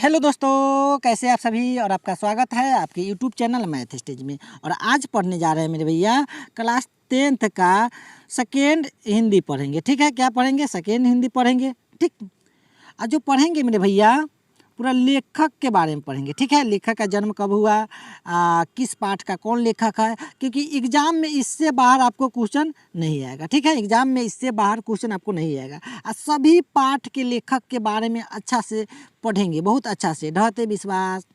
Hello दोस्तों, कैसे आप सभी। और आपका स्वागत है आपके यूट्यूब चैनल मैथ स्टेज में। और आज पढ़ने जा रहे हैं मेरे भैया क्लास 10th का सेकेंड हिंदी पढ़ेंगे। ठीक है, क्या पढ़ेंगे? सेकेंड हिंदी पढ़ेंगे। ठीक, और जो पढ़ेंगे मेरे भैया पूरा लेखक के बारे में पढ़ेंगे। ठीक है, लेखक का जन्म कब हुआ, किस पाठ का कौन लेखक है, क्योंकि एग्जाम में इससे बाहर आपको क्वेश्चन नहीं आएगा। ठीक है, एग्जाम में इससे बाहर क्वेश्चन आपको नहीं आएगा। और सभी पाठ के लेखक के बारे में अच्छा से पढ़ेंगे, बहुत अच्छा से। ढहते विश्वास,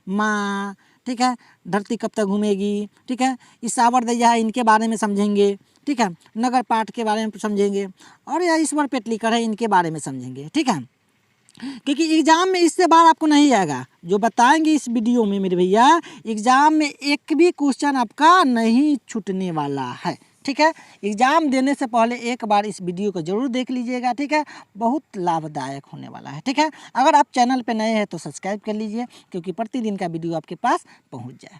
माँ, ठीक है, धरती कब तक घूमेगी, ठीक है, ईसावर दैया है, इनके बारे में समझेंगे। ठीक है, नगर पाठ के बारे में समझेंगे, और यह ईश्वर पेटलीकर है, इनके बारे में समझेंगे। ठीक है, क्योंकि एग्ज़ाम में इससे बाहर आपको नहीं आएगा। जो बताएंगे इस वीडियो में मेरे भैया, एग्ज़ाम में एक भी क्वेश्चन आपका नहीं छूटने वाला है। ठीक है, एग्ज़ाम देने से पहले एक बार इस वीडियो को ज़रूर देख लीजिएगा। ठीक है, बहुत लाभदायक होने वाला है। ठीक है, अगर आप चैनल पे नए हैं तो सब्सक्राइब कर लीजिए, क्योंकि प्रतिदिन का वीडियो आपके पास पहुँच जाए।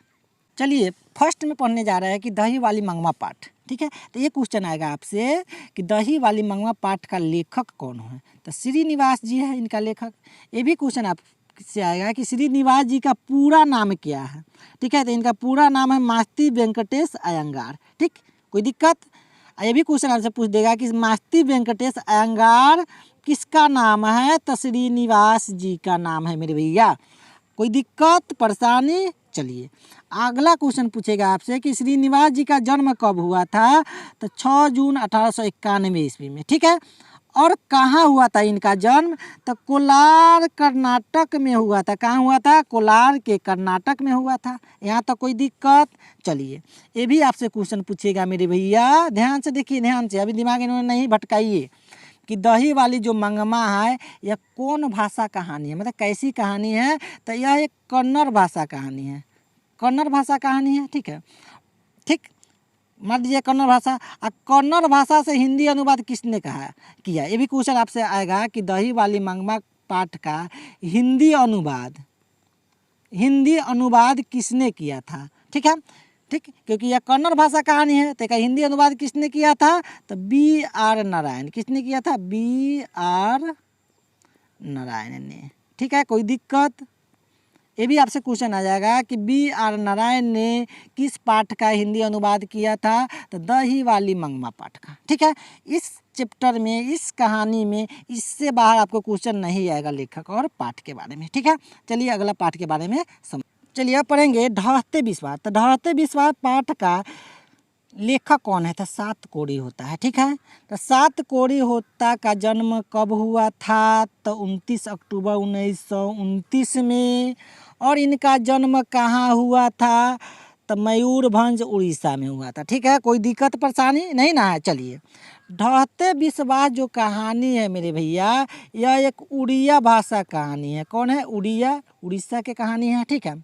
चलिए, फर्स्ट में पढ़ने जा रहे हैं कि दही वाली मंगवा पाठ। ठीक है, तो ये क्वेश्चन आएगा आपसे कि दही वाली मंगवा पाठ का लेखक कौन है। तो श्रीनिवास जी है इनका लेखक। ये भी क्वेश्चन आपसे आएगा कि श्रीनिवास जी का पूरा नाम क्या है। ठीक है, तो इनका पूरा नाम है मास्ती वेंकटेश अयंगार। ठीक, कोई दिक्कत? ये भी क्वेश्चन आपसे पूछ देगा कि मास्ती वेंकटेश अयंगार किसका नाम है। तो श्रीनिवास जी का नाम है मेरे भैया। कोई दिक्कत परेशानी? चलिए, अगला क्वेश्चन पूछेगा आपसे कि श्रीनिवास जी का जन्म कब हुआ था। तो 6 जून 1891 ईस्वी में। ठीक है, और कहाँ हुआ था इनका जन्म। तो कोलार कर्नाटक में हुआ था। कहाँ हुआ था? कोलार के कर्नाटक में हुआ था। यहाँ तक कोई दिक्कत? चलिए, ये भी आपसे क्वेश्चन पूछेगा मेरे भैया। ध्यान से देखिए, ध्यान से, अभी दिमाग इन्होंने नहीं भटकाइए। कि दही वाली जो मंगमा है यह कौन भाषा कहानी है, मतलब कैसी कहानी है। तो यह एक कन्नड़ भाषा कहानी है। कन्नड़ भाषा कहानी है। ठीक है, ठीक, मान लीजिए कन्नड़ भाषा। और कन्नड़ भाषा से हिंदी अनुवाद किसने कहा किया। ये भी क्वेश्चन आपसे आएगा कि दही वाली मंगमा पाठ का हिंदी अनुवाद किसने किया था। ठीक है, ठीक, क्योंकि यह कन्नड़ भाषा कहानी है। तो हिंदी अनुवाद किसने किया था। तो B.R. नारायण। किसने किया था? B.R. नारायण ने। ठीक है, कोई दिक्कत? ये भी आपसे क्वेश्चन आ जाएगा कि B.R. नारायण ने किस पाठ का हिंदी अनुवाद किया था। तो दही वाली मंगमा पाठ का। ठीक है, इस चैप्टर में, इस कहानी में इससे बाहर आपको क्वेश्चन नहीं आएगा लेखक और पाठ के बारे में। ठीक है, चलिए अगला पाठ के बारे में चलिए अब पढ़ेंगे ढहते विश्वास। तो ढहते विश्वास पाठ का लेखक कौन है। तो सातकोड़ी होता है। ठीक है, तो सातकोड़ी होता का जन्म कब हुआ था। तो 29 अक्टूबर 1929 में। और इनका जन्म कहाँ हुआ था। तो मयूरभंज उड़ीसा में हुआ था। ठीक है, कोई दिक्कत परेशानी नहीं ना है। चलिए, ढहते विश्वास जो कहानी है मेरे भैया, यह एक उड़िया भाषा कहानी है। कौन है? उड़िया, उड़ीसा की कहानी है। ठीक है,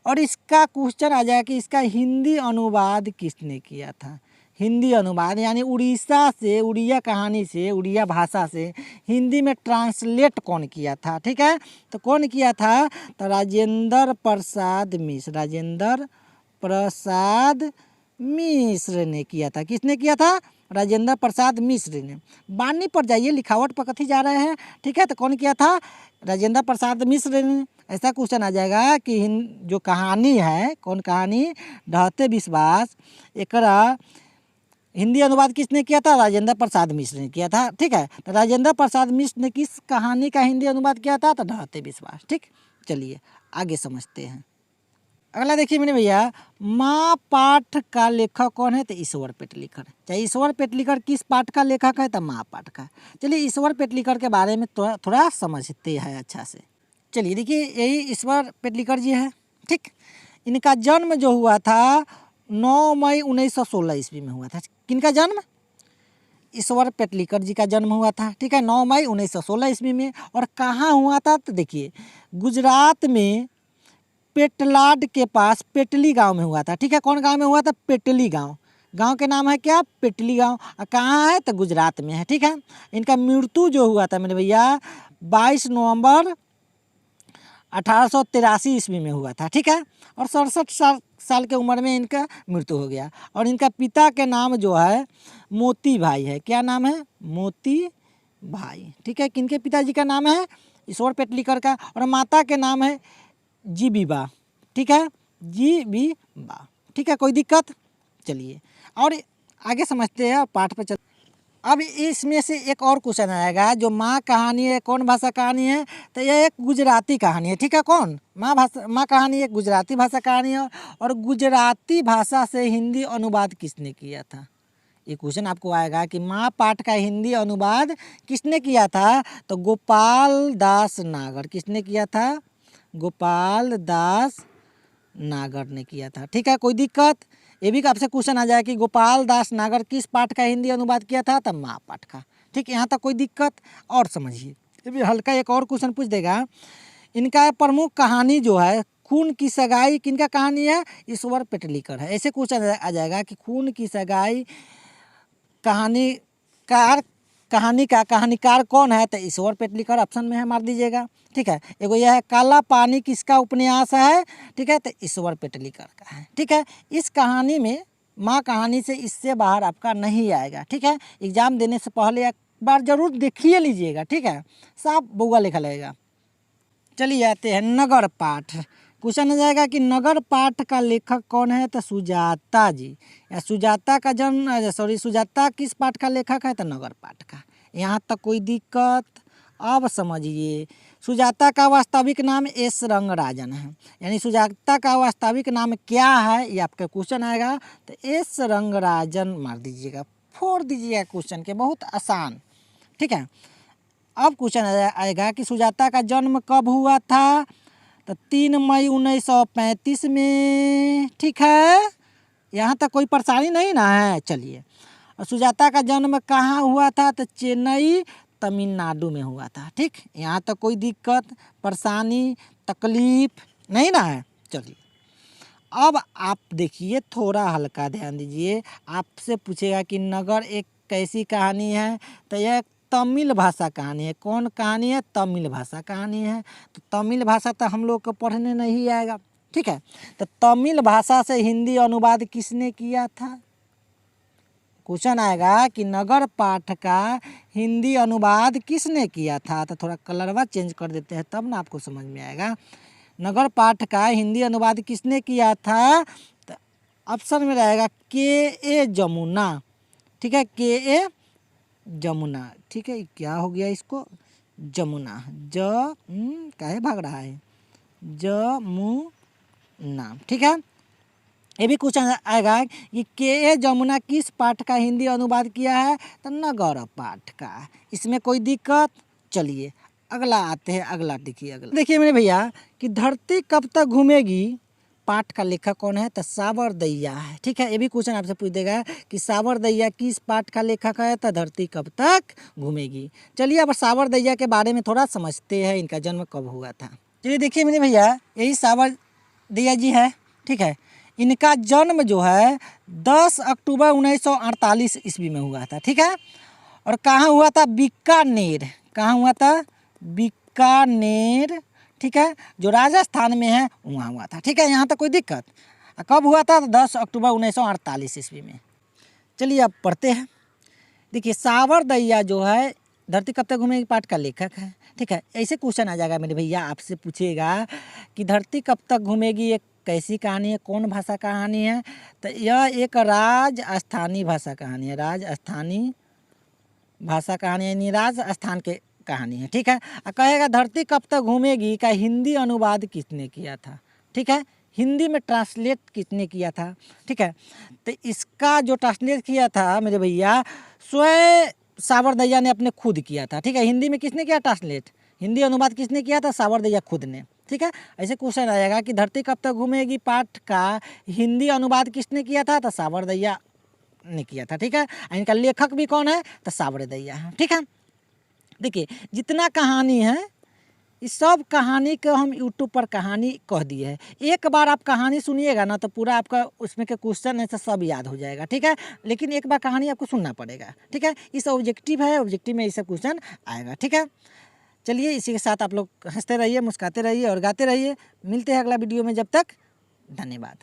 और इसका क्वेश्चन आ जाए कि इसका हिंदी अनुवाद किसने किया था। हिंदी अनुवाद यानी उड़ीसा से, उड़िया कहानी से, उड़िया भाषा से हिंदी में ट्रांसलेट कौन किया था। ठीक है, तो कौन किया था। तो राजेंद्र प्रसाद मिश्र। राजेंद्र प्रसाद मिश्र ने किया था। किसने किया था? राजेंद्र प्रसाद मिश्र ने। बानी पर जाइए, लिखावट पर कथी जा रहे हैं। ठीक है, तो कौन किया था? राजेंद्र प्रसाद मिश्र ने। ऐसा क्वेश्चन आ जाएगा कि जो कहानी है, कौन कहानी, ढहते विश्वास, एकरा हिंदी अनुवाद किसने किया था। राजेंद्र प्रसाद मिश्र ने किया था। ठीक है, तो राजेंद्र प्रसाद मिश्र ने किस कहानी का हिंदी अनुवाद किया था। तो ढहते विश्वास। ठीक, चलिए आगे समझते हैं। अगला देखिए मेरे भैया, माँ पाठ का लेखक कौन है। तो ईश्वर पेटलीकर। चाहे ईश्वर पेटलीकर किस पाठ का लेखक है। तो माँ पाठ का। चलिए, ईश्वर पेटलीकर के बारे में थोड़ा समझते हैं अच्छा से। चलिए देखिए, यही ईश्वर पेटलीकर जी है। ठीक, इनका जन्म जो हुआ था 9 मई 1916 ईस्वी में हुआ था। किनका जन्म? ईश्वर पेटलीकर जी का जन्म हुआ था। ठीक है, 9 मई 1916 ईस्वी में। और कहाँ हुआ था। तो देखिए, गुजरात में पेटलाड के पास पेटली गांव में हुआ था। ठीक है, कौन गांव में हुआ था? पेटली गांव। गांव के नाम है क्या? पेटली गांव। और कहाँ है? तो गुजरात में है। ठीक है, इनका मृत्यु जो हुआ था मेरे भैया 22 नवंबर 1883 ईस्वी में हुआ था। ठीक है, और 67 साल के उम्र में इनका मृत्यु हो गया। और इनका पिता के नाम जो है मोती भाई है। क्या नाम है? मोती भाई। ठीक है, किनके पिताजी का नाम है? ईश्वर पेटलीकर का, और माता के नाम है जीबीबा, ठीक है, जीबीबा, ठीक है, कोई दिक्कत। चलिए और आगे समझते हैं, पाठ पे चल। अब इसमें से एक और क्वेश्चन आएगा, जो माँ कहानी है कौन भाषा कहानी है, तो यह एक गुजराती कहानी है, ठीक है। कौन माँ कहानी एक गुजराती भाषा कहानी है, और गुजराती भाषा से हिंदी अनुवाद किसने किया था। ये क्वेश्चन आपको आएगा कि माँ पाठ का हिंदी अनुवाद किसने किया था, तो गोपाल दास नागर। किसने किया था, गोपाल दास नागर ने किया था, ठीक है, कोई दिक्कत। ये भी आपसे क्वेश्चन आ जाए कि गोपाल दास नागर किस पाठ का हिंदी अनुवाद किया था, तब माँ पाठ का, ठीक, यहाँ तक कोई दिक्कत। और समझिए, ये भी हल्का एक और क्वेश्चन पूछ देगा। इनका प्रमुख कहानी जो है खून की सगाई, किनका कहानी है, ईश्वर पेटलीकर है। ऐसे क्वेश्चन आ जाएगा कि खून की सगाई कहानीकार कौन है, तो ईश्वर पेटलीकर ऑप्शन में है, मार दीजिएगा, ठीक है। एगो यह है काला पानी किसका उपन्यास है, ठीक है, तो ईश्वर पेटलीकर का है, ठीक है। इस कहानी में माँ कहानी से इससे बाहर आपका नहीं आएगा, ठीक है। एग्जाम देने से पहले एक बार जरूर देखिए लीजिएगा, ठीक है, साफ बउआ लिखा लगेगा। चलिए आते हैं नगर पाठ। क्वेश्चन आ जाएगा कि नगर पाठ का लेखक कौन है, तो सुजाता जी। या सुजाता का जन्म सुजाता किस पाठ का लेखक है, तो नगर पाठ का। यहाँ तक कोई दिक्कत। अब समझिए, सुजाता का वास्तविक नाम एस रंगराजन है, यानी सुजाता का वास्तविक नाम क्या है, ये आपका क्वेश्चन आएगा, तो एस रंगराजन मार दीजिएगा, फोड़ दीजिएगा क्वेश्चन के, बहुत आसान, ठीक है। अब क्वेश्चन आएगा कि सुजाता का जन्म कब हुआ था, तो 3 मई 1935 में, ठीक है, यहाँ तक कोई परेशानी नहीं ना है। चलिए, और सुजाता का जन्म कहाँ हुआ था, तो चेन्नई तमिलनाडु में हुआ था, ठीक, यहाँ तक कोई दिक्कत परेशानी तकलीफ नहीं ना है। चलिए अब आप देखिए, थोड़ा हल्का ध्यान दीजिए, आपसे पूछेगा कि नगर एक कैसी कहानी है, तो यह तमिल भाषा कहानी है। कौन कहानी है, तमिल भाषा कहानी है। तो तमिल भाषा तो हम लोग को पढ़ने नहीं आएगा, ठीक है। तो तमिल भाषा से हिंदी अनुवाद किसने किया था, क्वेश्चन आएगा कि नगर पाठ का हिंदी अनुवाद किसने किया था। तो थोड़ा कलरवा चेंज कर देते हैं, तब ना आपको समझ में आएगा। नगर पाठ का हिंदी अनुवाद किसने किया था, तो ऑप्शन में रहेगा के जमुना, ठीक है, के जमुना, ठीक है। क्या हो गया इसको, जमुना, काहे भाग रहा है, जमुना, ठीक है। ये भी क्वेश्चन आएगा कि के जमुना किस पाठ का हिंदी अनुवाद किया है, तो नगर पाठ का। इसमें कोई दिक्कत। चलिए अगला आते हैं, अगला देखिए, अगला देखिए मेरे भैया कि धरती कब तक घूमेगी पाठ का लेखक कौन है, तो सावरदैया है, ठीक है। ये भी क्वेश्चन आपसे पूछ देगा कि सावरदैया किस पाठ का लेखक है, तो धरती कब तक घूमेगी। चलिए अब सावरदैया के बारे में थोड़ा समझते हैं, इनका जन्म कब हुआ था। चलिए देखिए मेरे भैया, यही सावरदैया जी है, ठीक है। इनका जन्म जो है 10 अक्टूबर 1948 ईस्वी में हुआ था, ठीक है। और कहाँ हुआ था, बीकानेर। कहाँ हुआ था, बीकानेर, ठीक है, जो राजस्थान में है वहाँ हुआ था, ठीक है। यहाँ तक कोई दिक्कत। कब हुआ था, 10 अक्टूबर 1948 ईस्वी में। चलिए अब पढ़ते हैं। देखिए सावरदैया जो है धरती कब तक घूमेगी पाठ का लेखक है, ठीक है। ऐसे क्वेश्चन आ जाएगा मेरे भैया, आपसे पूछेगा कि धरती कब तक घूमेगी एक कैसी कहानी है, कौन भाषा कहानी है, तो यह एक राजस्थानी भाषा कहानी है, राजस्थानी भाषा कहानी यानी राजस्थान के कहानी है, ठीक है। कहेगा धरती कब तक घूमेगी का हिंदी अनुवाद किसने किया था, ठीक है, हिंदी में ट्रांसलेट किसने किया था, ठीक है। तो इसका जो ट्रांसलेट किया था मेरे भैया स्वयं सावरदैया ने अपने खुद किया था, ठीक है। हिंदी में किसने किया ट्रांसलेट, हिंदी अनुवाद किसने किया था, सावरदैया खुद ने, ठीक है। ऐसे क्वेश्चन आएगा कि धरती कब तक घूमेगी पाठ का हिंदी अनुवाद किसने किया था, तो सावरदैया ने किया था, ठीक है। इनका लेखक भी कौन है, तो सावरदैया है, ठीक है। देखिए जितना कहानी है इस सब कहानी को हम यूट्यूब पर कहानी कह दिए है। एक बार आप कहानी सुनिएगा ना तो पूरा आपका उसमें के क्वेश्चन ऐसा सब याद हो जाएगा, ठीक है। लेकिन एक बार कहानी आपको सुनना पड़ेगा, ठीक है। इस ऑब्जेक्टिव है, ऑब्जेक्टिव में ये सब क्वेश्चन आएगा, ठीक है। चलिए इसी के साथ आप लोग हंसते रहिए, मुस्कुराते रहिए और गाते रहिए। मिलते हैं अगला वीडियो में, जब तक धन्यवाद।